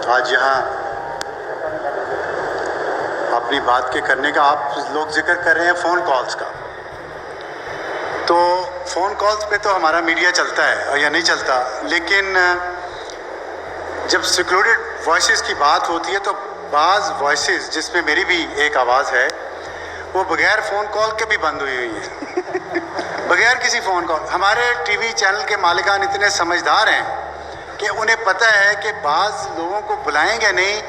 آج یہاں اپنی بات کے کرنے کا آپ لوگ ذکر کر رہے ہیں فون کالز کا. تو فون کالز پہ تو ہمارا میڈیا چلتا ہے یا نہیں چلتا, لیکن جب سیکلوڈڈ وائسز کی بات ہوتی ہے تو بعض وائسز جس میں میری بھی ایک آواز ہے وہ بغیر فون کال کے بھی بند ہوئی ہیں بغیر کسی فون کال. ہمارے ٹی وی چینل کے مالکان اتنے سمجھدار ہیں کہ انہیں پتہ ہے کہ بعض لوگوں کو بلائیں گے نہیں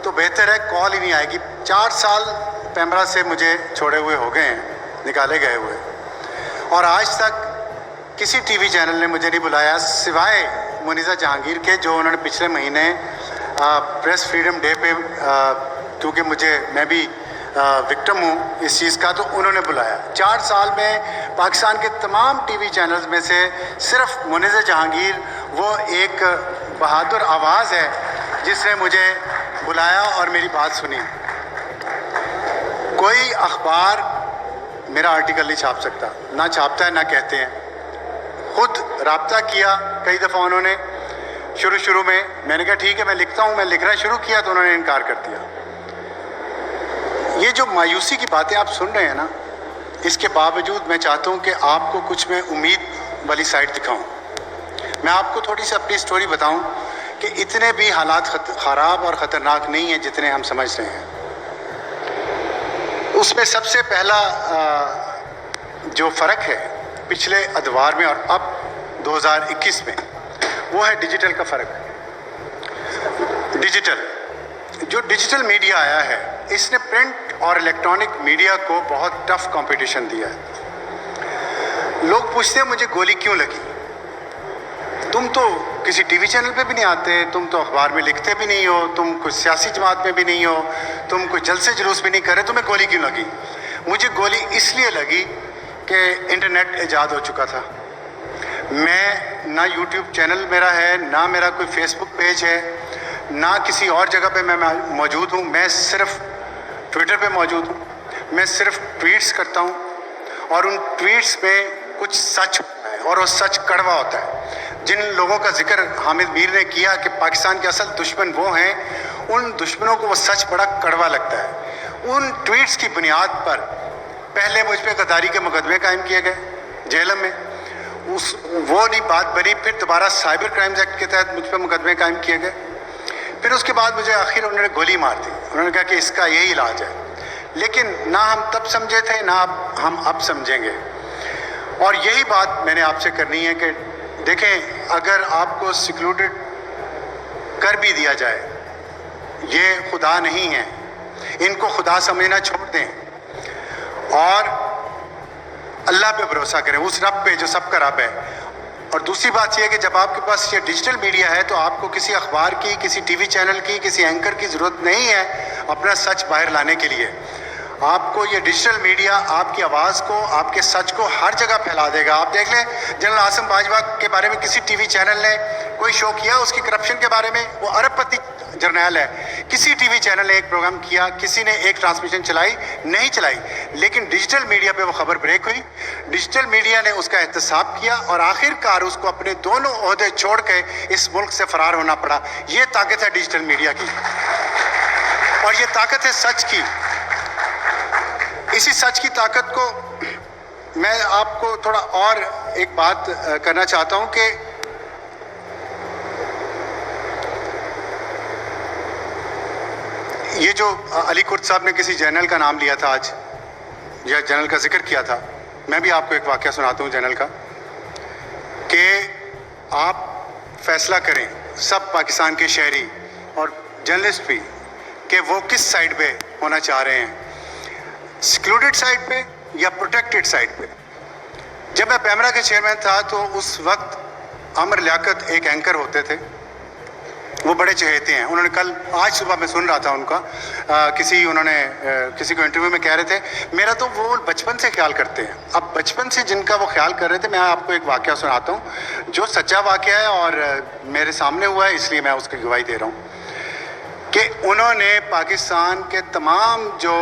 تو بہتر ہے کال ہی نہیں آئے گی. 4 سال پیمرا سے مجھے چھوڑے ہوئے ہو گئے ہیں, نکالے گئے ہوئے, اور آج تک کسی ٹی وی چینل نے مجھے نہیں بلایا سوائے منیزہ جہانگیر کے, جو انہوں نے پچھلے مہینے پریس فریڈم ڈے پہ, کیونکہ میں بھی وکٹم ہوں اس چیز کا, تو انہوں نے بلایا. 4 سال میں پاکستان کے تمام ٹی وی چینلز میں سے صرف منیزہ جہانگیر وہ ایک بہادر آواز ہے جس نے مجھے بلایا اور میری بات سنی. کوئی اخبار میرا آرٹیکل نہیں چھاپ سکتا, نہ چھاپتا ہے نہ کہتے ہیں. خود رابطہ کیا کئی دفعہ انہوں نے, شروع میں نے کہا ٹھیک ہے میں لکھتا ہوں, میں لکھنا شروع کیا تو انہوں نے انکار کر دیا. یہ جو مایوسی کی باتیں آپ سن رہے ہیں نا, اس کے باوجود میں چاہتا ہوں کہ آپ کو کچھ میں امید والی سائڈ دکھاؤں. میں آپ کو تھوڑی سی اپنی سٹوری بتاؤں کہ اتنے بھی حالات خراب اور خطرناک نہیں ہیں جتنے ہم سمجھ رہے ہیں. اس میں سب سے پہلا جو فرق ہے پچھلے ادوار میں اور اب 2021 میں, وہ ہے ڈیجیٹل کا فرق. ڈیجیٹل میڈیا آیا ہے, اس نے پرنٹ اور الیکٹرانک میڈیا کو بہت ٹف کمپٹیشن دیا ہے. لوگ پوچھتے ہیں مجھے گولی کیوں لگی, تم تو کسی ٹی وی چینل پہ بھی نہیں آتے, تم تو اخبار میں لکھتے بھی نہیں ہو, تم کوئی سیاسی جماعت میں بھی نہیں ہو, تم کوئی جلسے جلوس بھی نہیں کر رہے, تمہیں گولی کیوں لگی؟ مجھے گولی اس لیے لگی کہ انٹرنیٹ ایجاد ہو چکا تھا. میں نہ یوٹیوب چینل میرا ہے, نہ میرا کوئی فیس بک پیج ہے, نہ کسی اور جگہ پہ میں موجود ہوں. میں صرف ٹویٹر پہ موجود ہوں. میں صرف ٹویٹس کرتا ہوں اور ان ٹویٹس میں کچھ سچ ہوتا ہے اور وہ سچ کڑوا ہوتا ہے. جن لوگوں کا ذکر حامد میر نے کیا کہ پاکستان کے اصل دشمن وہ ہیں, ان دشمنوں کو وہ سچ بڑا کڑوا لگتا ہے. ان ٹویٹس کی بنیاد پر پہلے مجھ پہ غداری کے مقدمے قائم کیے گئے جیلم میں, وہ نہیں بات بنی. پھر دوبارہ سائبر کرائمز ایکٹ کے تحت مجھ پہ مقدمے قائم کیے گئے. پھر اس کے بعد مجھے آخر انہوں نے گولی مار دی. انہوں نے کہا کہ اس کا یہی علاج ہے. لیکن نہ ہم تب سمجھے تھے نہ ہم اب سمجھیں گے. اور یہی بات میں نے آپ سے کرنی ہے کہ دیکھیں, اگر آپ کو سیکلوڈڈ کر بھی دیا جائے, یہ خدا نہیں ہے, ان کو خدا سمجھنا چھوڑ دیں اور اللہ پہ بھروسہ کریں, اس رب پہ جو سب کا رب ہے. اور دوسری بات یہ ہے کہ جب آپ کے پاس یہ ڈیجیٹل میڈیا ہے تو آپ کو کسی اخبار کی, کسی ٹی وی چینل کی, کسی اینکر کی ضرورت نہیں ہے اپنا سچ باہر لانے کے لیے. آپ کو یہ ڈیجیٹل میڈیا آپ کی آواز کو, آپ کے سچ کو ہر جگہ پھیلا دے گا. آپ دیکھ لیں جنرل عاصم باجوہ کے بارے میں کسی ٹی وی چینل نے کوئی شو کیا اس کی کرپشن کے بارے میں؟ وہ ارب پتی جرنیل ہے. کسی ٹی وی چینل نے ایک پروگرام کیا, کسی نے ایک ٹرانسمیشن چلائی؟ نہیں چلائی. لیکن ڈیجیٹل میڈیا پہ وہ خبر بریک ہوئی, ڈیجیٹل میڈیا نے اس کا احتساب کیا اور آخر کار اس کو اپنے دونوں عہدے چھوڑ کے اس ملک سے فرار ہونا پڑا. یہ طاقت ہے ڈیجیٹل میڈیا کی اور یہ طاقت ہے سچ کی. اسی سچ کی طاقت کو میں آپ کو تھوڑا اور ایک بات کرنا چاہتا ہوں کہ یہ جو علی کرد صاحب نے کسی جنرل کا نام لیا تھا آج, یا جنرل کا ذکر کیا تھا, میں بھی آپ کو ایک واقعہ سناتا ہوں جنرل کا, کہ آپ فیصلہ کریں سب پاکستان کے شہری اور جرنلسٹ بھی کہ وہ کس سائڈ پہ ہونا چاہ رہے ہیں, سیکلوڈڈ سائڈ پہ یا پروٹیکٹڈ سائڈ پہ. جب میں پیمرا کے چیئرمین تھا تو اس وقت عامر لیاقت ایک اینکر ہوتے تھے, وہ بڑے چہیتے ہیں. انہوں نے آج صبح میں سن رہا تھا ان کا, انہوں نے کسی کو انٹرویو میں کہہ رہے تھے میرا تو وہ بچپن سے خیال کرتے ہیں. اب بچپن سے جن کا وہ خیال کر رہے تھے, میں آپ کو ایک واقعہ سناتا ہوں جو سچا واقعہ ہے اور میرے سامنے ہوا ہے, اس لیے میں اس کی گواہی دے رہا ہوں کہ انہوں نے پاکستان کے تمام جو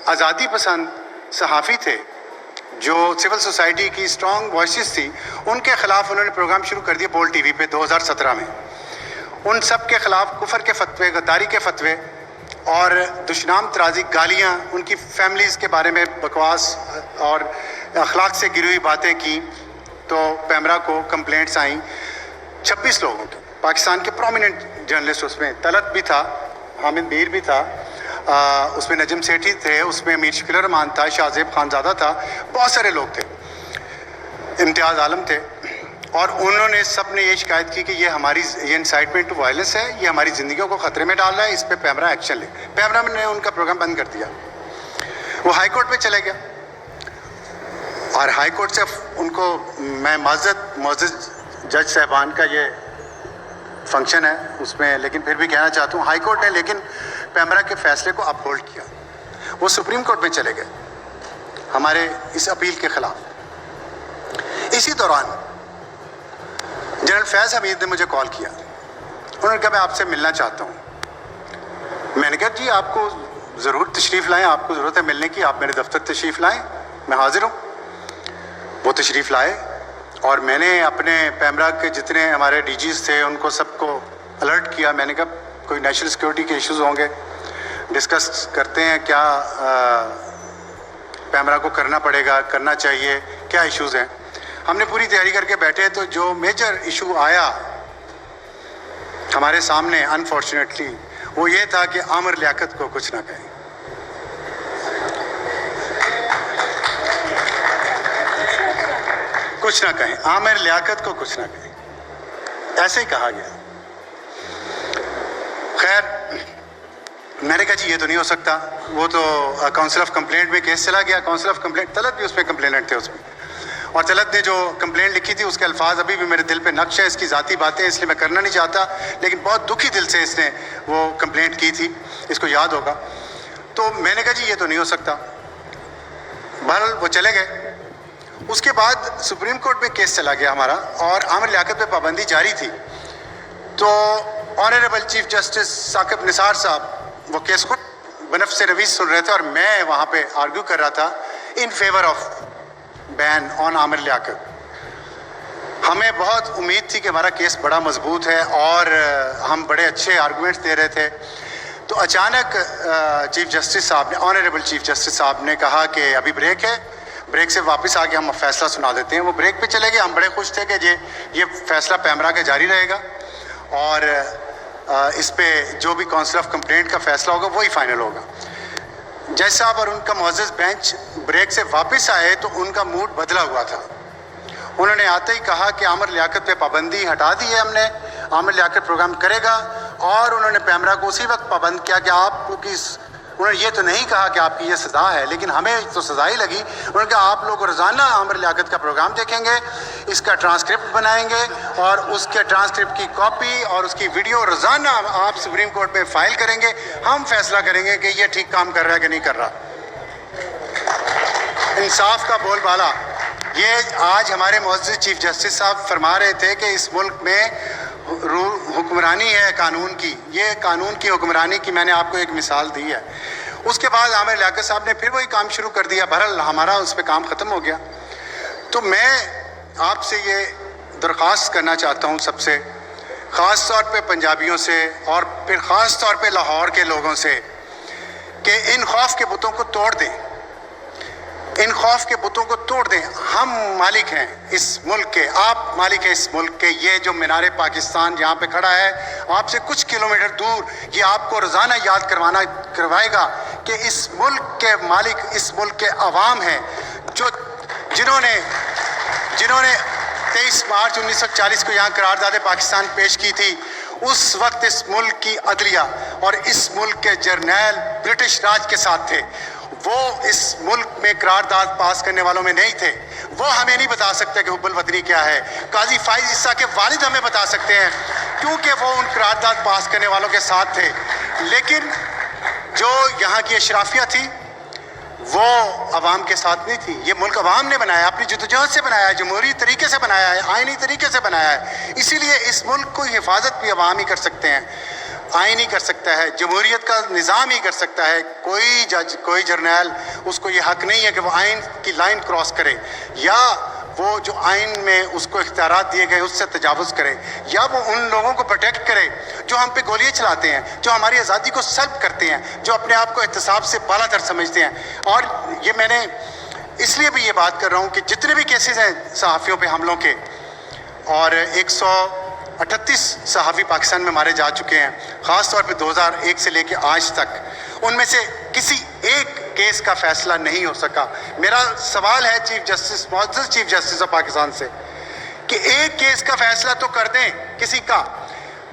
آزادی پسند صحافی تھے, جو سول سوسائٹی کی اسٹرانگ وائسز تھی, ان کے خلاف انہوں نے پروگرام شروع کر دیا بول ٹی وی پہ 2017 میں. ان سب کے خلاف کفر کے فتوے، غداری کے فتوے اور دشنام ترازی گالیاں، ان کی فیملیز کے بارے میں بکواس اور اخلاق سے گری ہوئی باتیں کی، تو پیمرا کو کمپلینٹس آئیں 26 لوگوں کی. پاکستان کے پرومیننٹ جرنلسٹ، اس میں طلعت بھی تھا، حامد میر بھی تھا، اس میں نجم سیٹھی تھے، اس میں میر شکیل الرحمان تھا، شاہ زیب خانزادہ تھا، بہت سارے لوگ تھے، امتیاز عالم تھے. اور انہوں نے سب نے یہ شکایت کی کہ یہ انسائٹمنٹ ٹو وائلنس ہے، یہ ہماری زندگیوں کو خطرے میں ڈال رہا ہے، اس پہ پیمرا ایکشن لے. پیمرا نے ان کا پروگرام بند کر دیا، وہ ہائی کورٹ پہ چلے گیا. اور ہائی کورٹ سے ان کو میں معزز جج صاحبان کا یہ فنکشن ہے اس میں، لیکن پھر بھی کہنا چاہتا ہوں ہائی کورٹ نے لیکن پیمرا کے فیصلے کو اپ ہولڈ کیا. وہ سپریم کورٹ میں چلے گئے ہمارے اس اپیل کے خلاف. اسی دوران جنرل فیض حمید نے مجھے کال کیا، انہوں نے کہا میں آپ سے ملنا چاہتا ہوں. میں نے کہا جی آپ کو ضرور تشریف لائیں، آپ کو ضرورت ہے ملنے کی، آپ میرے دفتر تشریف لائیں، میں حاضر ہوں. وہ تشریف لائے اور میں نے اپنے پیمرا کے جتنے ہمارے ڈی جیز تھے ان کو سب کو الرٹ کیا. میں نے کہا کوئی نیشنل سیکورٹی کے ایشوز ہوں گے، ڈسکس کرتے ہیں کیا پیمرا کو کرنا پڑے گا، کرنا چاہیے، کیا ایشوز ہیں. ہم نے پوری تیاری کر کے بیٹھے تو جو میجر ایشو آیا ہمارے سامنے انفارچونیٹلی وہ یہ تھا کہ عامر لیاقت کو کچھ نہ کہیں. کچھ نہ کہیں، عامر لیاقت کو کچھ نہ کہیں، ایسے ہی کہا گیا. خیر میں نے کہا جی یہ تو نہیں ہو سکتا. وہ تو کاؤنسل آف کمپلینٹ میں کیس چلا گیا. کاؤنسل آف کمپلینٹ، طلعت بھی اس میں کمپلیننٹ تھے اس میں، اور طلعت نے جو کمپلینٹ لکھی تھی اس کے الفاظ ابھی بھی میرے دل پہ نقش ہے. اس کی ذاتی باتیں اس لیے میں کرنا نہیں چاہتا، لیکن بہت دکھی دل سے اس نے وہ کمپلینٹ کی تھی، اس کو یاد ہوگا. تو میں نے کہا جی یہ تو نہیں ہو سکتا. بہرحال وہ چلے گئے. اس کے بعد سپریم کورٹ میں کیس چلا گیا ہمارا اور عامر لیاقت پہ پابندی جاری تھی. تو honourable chief justice Saqib Nisar صاحب وہ کیس کو بنفس رویس سن رہے تھے اور میں وہاں پہ آرگیو کر رہا تھا ان فیور آف بین آن عامر لیاقت. ہمیں بہت امید تھی کہ ہمارا کیس بڑا مضبوط ہے اور ہم بڑے اچھے آرگومنٹس دے رہے تھے. تو اچانک چیف جسٹس صاحب نے، آنریبل چیف جسٹس صاحب نے کہا کہ ابھی بریک ہے، بریک سے واپس آ کے ہم فیصلہ سنا دیتے ہیں. وہ بریک پہ چلے گئے. ہم بڑے خوش تھے کہ یہ فیصلہ پیمرا کا جاری رہے گا اور اس پہ جو بھی کاؤنسل آف کمپلینٹ کا فیصلہ ہوگا وہی فائنل ہوگا. جج صاحب اور ان کا معزز بینچ بریک سے واپس آئے تو ان کا موڈ بدلا ہوا تھا. انہوں نے آتے ہی کہا کہ عامر لیاقت پہ پابندی ہٹا دی ہے ہم نے، عامر لیاقت پروگرام کرے گا. اور انہوں نے پیمرا کو اسی وقت پابند کیا کہ آپ کو انہوں نے یہ تو نہیں کہا کہ آپ کی یہ سزا ہے، لیکن ہمیں تو سزا ہی لگی. انہوں نے کہا آپ لوگ روزانہ عامر لیاقت کا پروگرام دیکھیں گے، اس کا ٹرانسکرپٹ بنائیں گے اور اس کے ٹرانسکرپٹ کی کاپی اور اس کی ویڈیو روزانہ آپ سپریم کورٹ میں فائل کریں گے. ہم فیصلہ کریں گے کہ یہ ٹھیک کام کر رہا ہے کہ نہیں کر رہا. انصاف کا بول بالا. یہ آج ہمارے معزز چیف جسٹس صاحب فرما رہے تھے کہ اس ملک میں حکمرانی ہے قانون کی. یہ قانون کی حکمرانی کی میں نے آپ کو ایک مثال دی ہے. اس کے بعد عامر لیاقت صاحب نے پھر وہی کام شروع کر دیا. بہرحال ہمارا اس پہ کام ختم ہو گیا. تو میں آپ سے یہ درخواست کرنا چاہتا ہوں سب سے، خاص طور پہ پنجابیوں سے اور پھر خاص طور پہ لاہور کے لوگوں سے، کہ ان خوف کے بتوں کو توڑ دیں. ان خوف کے بتوں کو توڑ دیں. ہم مالک ہیں اس ملک کے، آپ مالک ہیں اس ملک کے. یہ جو مینار پاکستان یہاں پہ کھڑا ہے آپ سے کچھ کلومیٹر دور، یہ آپ کو روزانہ یاد کروائے گا کہ اس ملک کے مالک اس ملک کے عوام ہیں، جنہوں نے 23 مارچ 1940 کو یہاں قرارداد پاکستان پیش کی تھی. اس وقت اس ملک کی عدلیہ اور اس ملک کے جرنیل برٹش راج کے ساتھ تھے. وہ اس ملک میں قرارداد پاس کرنے والوں میں نہیں تھے. وہ ہمیں نہیں بتا سکتے کہ حب الوطنی کیا ہے. قاضی فائز عیسیٰ کے والد ہمیں بتا سکتے ہیں کیونکہ وہ ان قرارداد پاس کرنے والوں کے ساتھ تھے. لیکن جو یہاں کی اشرافیہ تھی وہ عوام کے ساتھ نہیں تھی. یہ ملک عوام نے بنایا، اپنی جدوجہد سے بنایا ہے، جمہوری طریقے سے بنایا ہے، آئینی طریقے سے بنایا ہے. اسی لیے اس ملک کو حفاظت بھی عوام ہی کر سکتے ہیں، آئین ہی کر سکتا ہے، جمہوریت کا نظام ہی کر سکتا ہے. کوئی جج، کوئی جرنیل، اس کو یہ حق نہیں ہے کہ وہ آئین کی لائن کراس کرے یا وہ جو آئین میں اس کو اختیارات دیے گئے اس سے تجاوز کرے، یا وہ ان لوگوں کو پروٹیکٹ کرے جو ہم پہ گولیاں چلاتے ہیں، جو ہماری آزادی کو سلب کرتے ہیں، جو اپنے آپ کو احتساب سے بالا تر سمجھتے ہیں. اور یہ میں نے اس لیے بھی یہ بات کر رہا ہوں کہ جتنے بھی کیسز ہیں صحافیوں پہ حملوں کے، اور 138 صحافی پاکستان میں مارے جا چکے ہیں، خاص طور پہ 2001 سے لے کے آج تک، ان میں سے کسی ایک کیس کا فیصلہ نہیں ہو سکا. میرا سوال ہے چیف جسٹس، معزز چیف جسٹس آف پاکستان سے، کہ ایک کیس کا فیصلہ تو کر دیں کسی کا.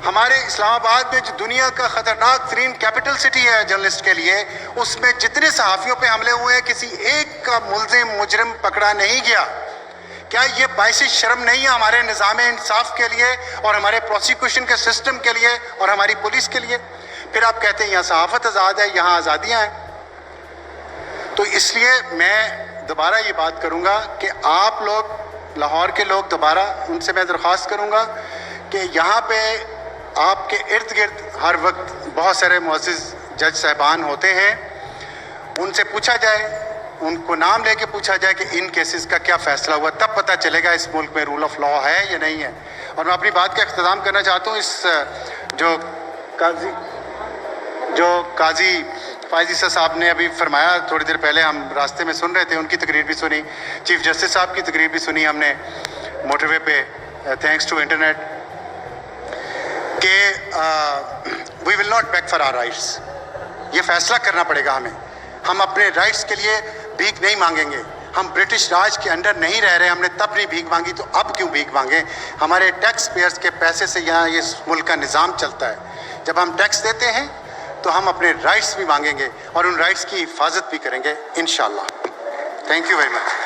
ہمارے اسلام آباد میں جو دنیا کا خطرناک ترین کیپٹل سٹی ہے جرنلسٹ کے لیے، اس میں جتنے صحافیوں پہ حملے ہوئے ہیں کسی ایک کا ملزم مجرم پکڑا نہیں گیا. کیا یہ باعث شرم نہیں ہے ہمارے نظام انصاف کے لیے اور ہمارے پروسیکیوشن کے سسٹم کے لیے اور ہماری پولیس کے لیے؟ پھر آپ کہتے ہیں یہاں صحافت آزاد ہے، یہاں آزادیاں ہیں. تو اس لیے میں دوبارہ یہ بات کروں گا کہ آپ لوگ لاہور کے لوگ دوبارہ ان سے میں درخواست کروں گا کہ یہاں پہ آپ کے ارد گرد ہر وقت بہت سارے معزز جج صاحبان ہوتے ہیں، ان سے پوچھا جائے، ان کو نام لے کے پوچھا جائے کہ ان کیسز کا کیا فیصلہ ہوا، تب پتہ چلے گا اس ملک میں رول آف لا ہے یا نہیں ہے. اور میں اپنی بات کا اختتام کرنا چاہتا ہوں. اس جو قاضی فائزی صاحب نے ابھی فرمایا، تھوڑی دیر پہلے ہم راستے میں سن رہے تھے، ان کی تقریر بھی سنی، چیف جسٹس صاحب کی تقریر بھی سنی ہم نے موٹر وے پہ، تھینکس ٹو انٹرنیٹ، کہ we will not beg for our rights. یہ فیصلہ کرنا پڑے گا ہمیں. ہم اپنے رائٹس کے لیے بھیک نہیں مانگیں گے. ہم برٹش راج کے انڈر نہیں رہ رہے، ہم نے تب نہیں بھیک مانگی تو اب کیوں بھیک مانگیں؟ ہمارے ٹیکس پیئرس کے پیسے سے یہاں یہ ملک کا نظام چلتا ہے. جب ہم ٹیکس دیتے ہیں تو ہم اپنے رائٹس بھی مانگیں گے اور ان رائٹس کی حفاظت بھی کریں گے انشاءاللہ. Thank you very much.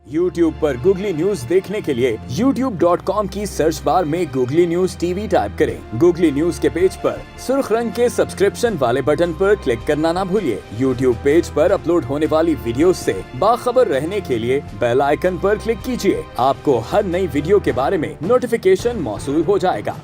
YouTube per googly news دیکھنے کے لیے youtube.com کی سرچ بار میں googly news T V type کریں. گوگلی نیوز کے پیج پر سرخ رنگ کے سبسکرپشن والے بٹن پر کلک کرنا نہ بھولیے. YouTube پیج پر اپلوڈ ہونے والی ویڈیوز سے باخبر رہنے کے لیے بیل آئیکن پر کلک کیجیے. آپ کو ہر نئی ویڈیو کے بارے میں نوٹیفیکیشن موصول ہو جائے گا.